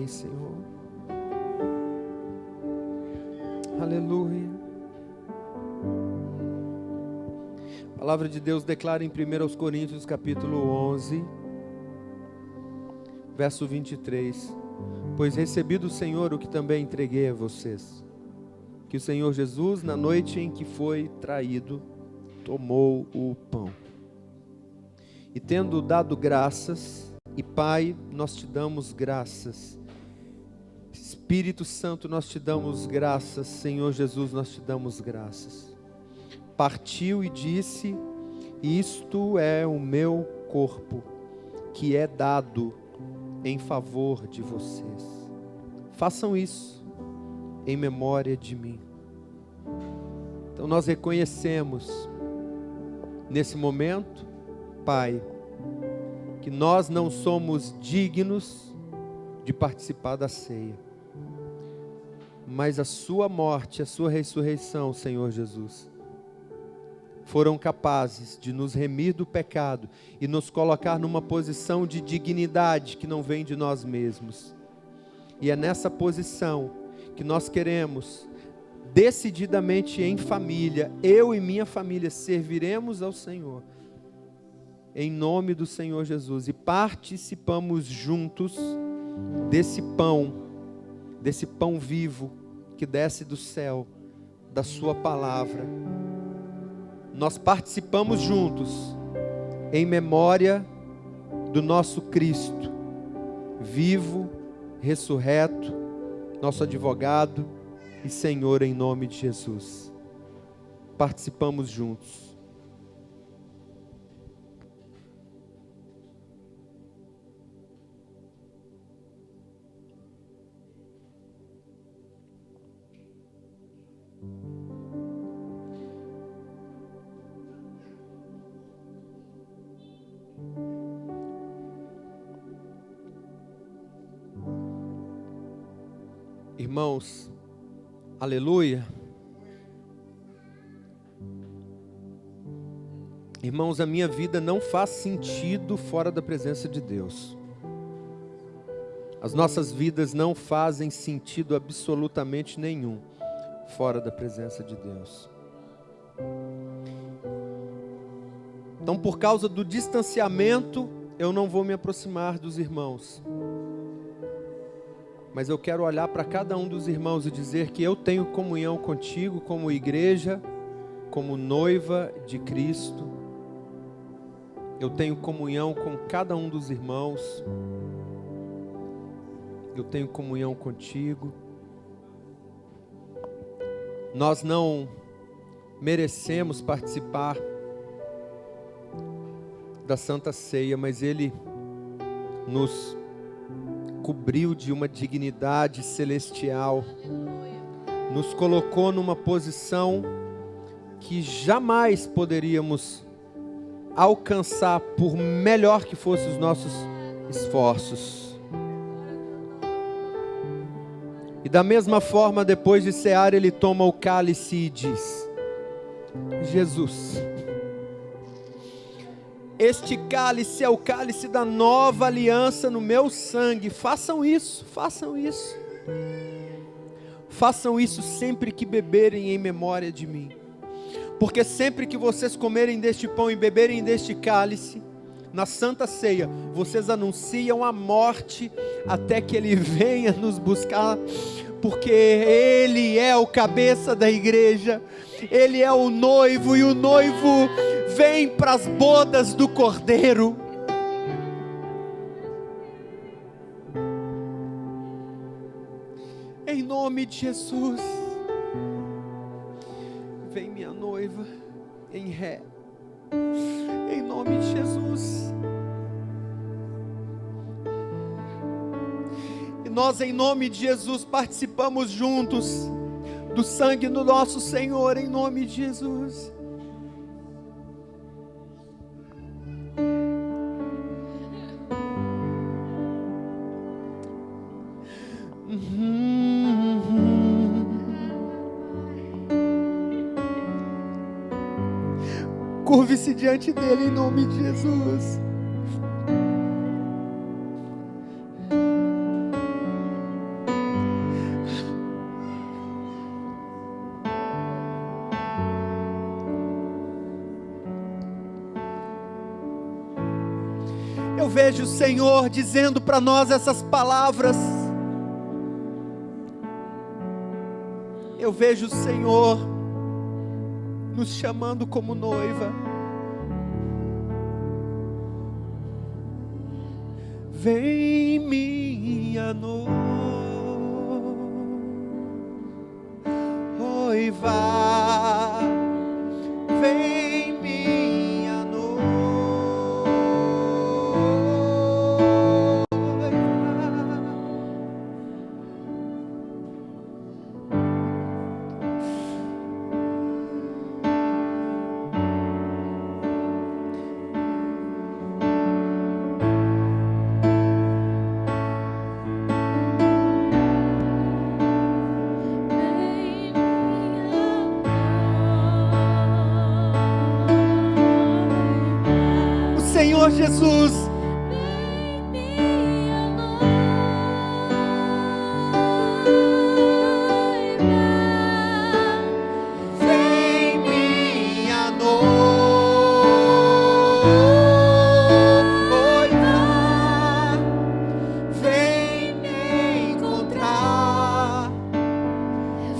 bem, Senhor. Aleluia. A palavra de Deus declara em 1 Coríntios capítulo 11, verso 23. Pois recebi do Senhor o que também entreguei a vocês, que o Senhor Jesus, na noite em que foi traído, tomou o pão. E tendo dado graças, e Pai, nós te damos graças. Espírito Santo, nós te damos graças. Senhor Jesus, nós te damos graças. Partiu e disse: isto é o meu corpo, que é dado em favor de vocês. Façam isso em memória de mim. Então nós reconhecemos nesse momento, Pai, que nós não somos dignos de participar da ceia, mas a sua morte, a sua ressurreição, Senhor Jesus, foram capazes de nos remir do pecado e nos colocar numa posição de dignidade que não vem de nós mesmos. E é nessa posição que nós queremos, decididamente em família, eu e minha família, serviremos ao Senhor, em nome do Senhor Jesus, e participamos juntos desse pão vivo que desce do céu, da sua palavra. Nós participamos juntos em memória do nosso Cristo, vivo, ressurreto, nosso advogado e Senhor, em nome de Jesus. Participamos juntos. Irmãos, aleluia. Irmãos, a minha vida não faz sentido fora da presença de Deus. As nossas vidas não fazem sentido absolutamente nenhum fora da presença de Deus. Então, por causa do distanciamento, eu não vou me aproximar dos irmãos. Mas eu quero olhar para cada um dos irmãos e dizer que eu tenho comunhão contigo como igreja, como noiva de Cristo. Eu tenho comunhão com cada um dos irmãos. Eu tenho comunhão contigo. Nós não merecemos participar da Santa Ceia, mas Ele nos cobriu de uma dignidade celestial, nos colocou numa posição que jamais poderíamos alcançar, por melhor que fossem os nossos esforços. E da mesma forma, depois de cear, Ele toma o cálice e diz: Jesus, este cálice é o cálice da nova aliança no meu sangue. Façam isso, façam isso. Façam isso sempre que beberem em memória de mim. Porque sempre que vocês comerem deste pão e beberem deste cálice, na Santa Ceia, vocês anunciam a morte até que Ele venha nos buscar. Porque Ele é o cabeça da igreja, Ele é o noivo, e o noivo vem para as bodas do Cordeiro. Em nome de Jesus, vem minha noiva em ré, em nome de Jesus. E nós, em nome de Jesus, participamos juntos do sangue do nosso Senhor, em nome de Jesus. Curve-se diante dele em nome de Jesus. vejo o Senhor dizendo para nós essas palavras. Eu vejo o Senhor nos chamando como noiva. Vem, minha noiva, vem, minha noiva. Senhor Jesus, vem, minha noiva, vem me encontrar,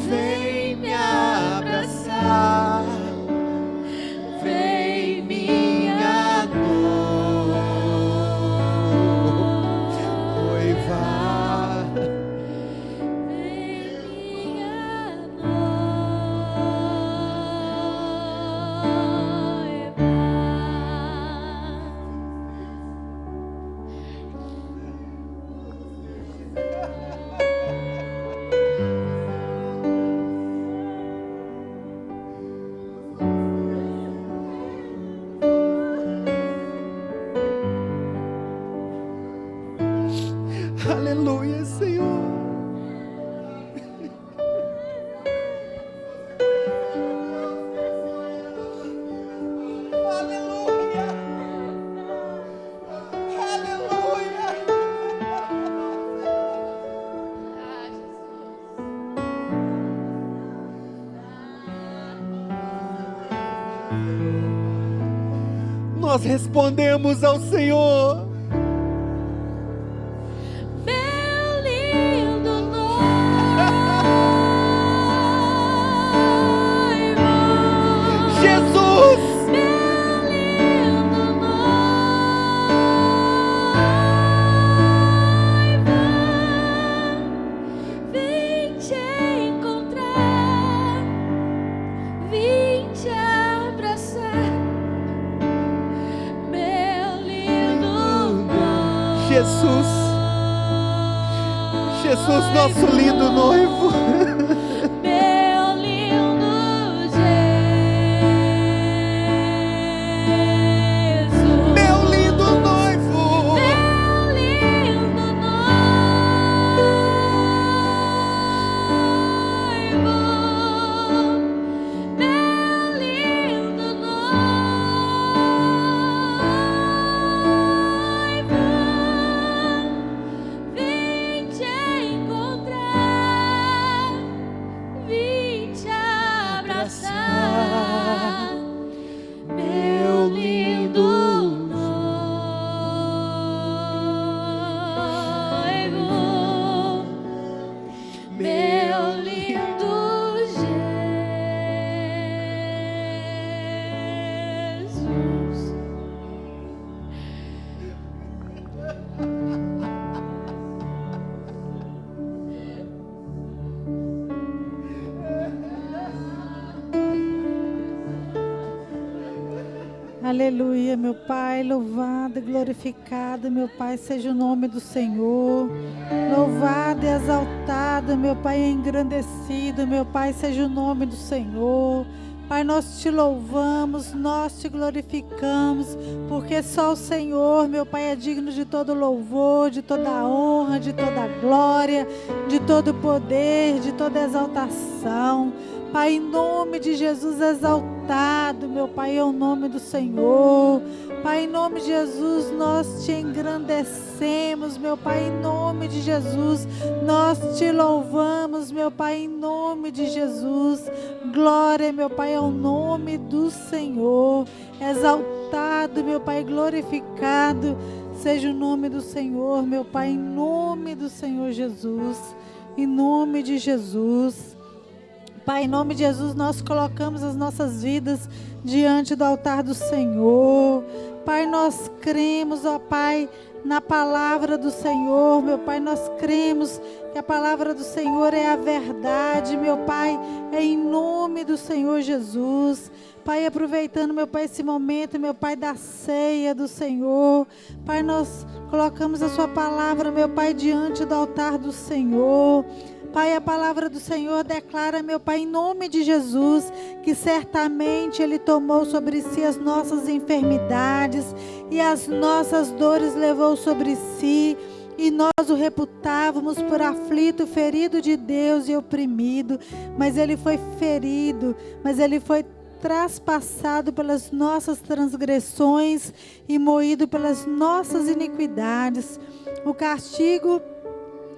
vem me abraçar, vem minha aleluia, Senhor. Aleluia. Aleluia. Nós respondemos ao Senhor. Jesus, nosso lindo noivo. Meu lindo Jesus. Meu lindo noivo. Meu lindo noivo. Meu lindo noivo. Vim te encontrar, vim te abraçar, meu lindo noivo, meu lindo Jesus. Aleluia, meu Pai, louvado e glorificado, meu Pai, seja o nome do Senhor. Louvado e exaltado, meu Pai, engrandecido, meu Pai, seja o nome do Senhor. Pai, nós te louvamos, nós te glorificamos, porque só o Senhor, meu Pai, é digno de todo louvor, de toda honra, de toda glória, de todo poder, de toda exaltação. Pai, em nome de Jesus, exaltado, meu Pai, é o nome do Senhor. Pai, em nome de Jesus, nós te engrandecemos, meu Pai, em nome de Jesus, nós te louvamos, meu Pai, em nome de Jesus. Glória, meu Pai, ao nome do Senhor. Exaltado, meu Pai, glorificado seja o nome do Senhor, meu Pai, em nome do Senhor Jesus, em nome de Jesus. Pai, em nome de Jesus, nós colocamos as nossas vidas diante do altar do Senhor. Pai, nós cremos, ó Pai, na palavra do Senhor, meu Pai, nós cremos que a palavra do Senhor é a verdade, meu Pai, é em nome do Senhor Jesus. Pai, aproveitando, meu Pai, esse momento, meu Pai, da ceia do Senhor, Pai, nós colocamos a sua palavra, meu Pai, diante do altar do Senhor. Pai, a palavra do Senhor declara, meu Pai, em nome de Jesus, que certamente Ele tomou sobre si as nossas enfermidades e as nossas dores levou sobre si, e nós o reputávamos por aflito, ferido de Deus e oprimido, mas Ele foi ferido, mas Ele foi traspassado pelas nossas transgressões e moído pelas nossas iniquidades. O castigo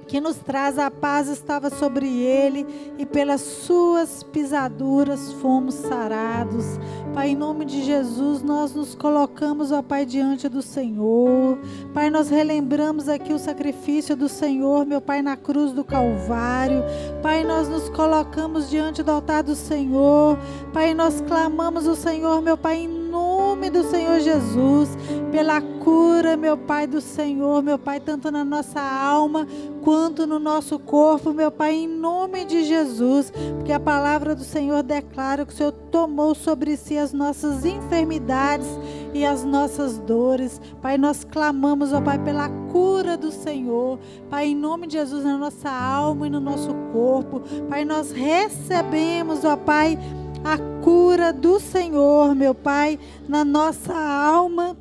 que nos traz a paz estava sobre ele, e pelas suas pisaduras fomos sarados. Pai, em nome de Jesus, nós nos colocamos, ó Pai, diante do Senhor. Pai, nós relembramos aqui o sacrifício do Senhor, meu Pai, na cruz do Calvário. Pai, nós nos colocamos diante do altar do Senhor. Pai, nós clamamos o Senhor, meu Pai, em nome do Senhor Jesus, pela cura, meu Pai, do Senhor, meu Pai, tanto na nossa alma quanto no nosso corpo, meu Pai, em nome de Jesus, porque a palavra do Senhor declara que o Senhor tomou sobre si as nossas enfermidades e as nossas dores. Pai, nós clamamos, ó Pai, pela cura do Senhor, Pai, em nome de Jesus, na nossa alma e no nosso corpo. Pai, nós recebemos, ó Pai, a cura do Senhor, meu Pai, na nossa alma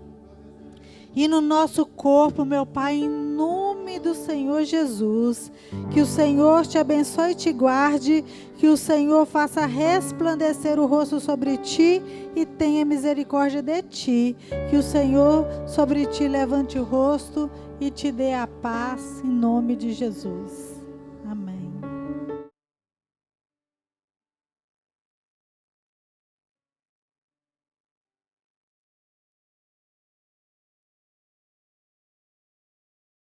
e no nosso corpo, meu Pai, em nome do Senhor Jesus. Que o Senhor te abençoe e te guarde, que o Senhor faça resplandecer o rosto sobre ti e tenha misericórdia de ti. Que o Senhor sobre ti levante o rosto e te dê a paz, em nome de Jesus. Amém.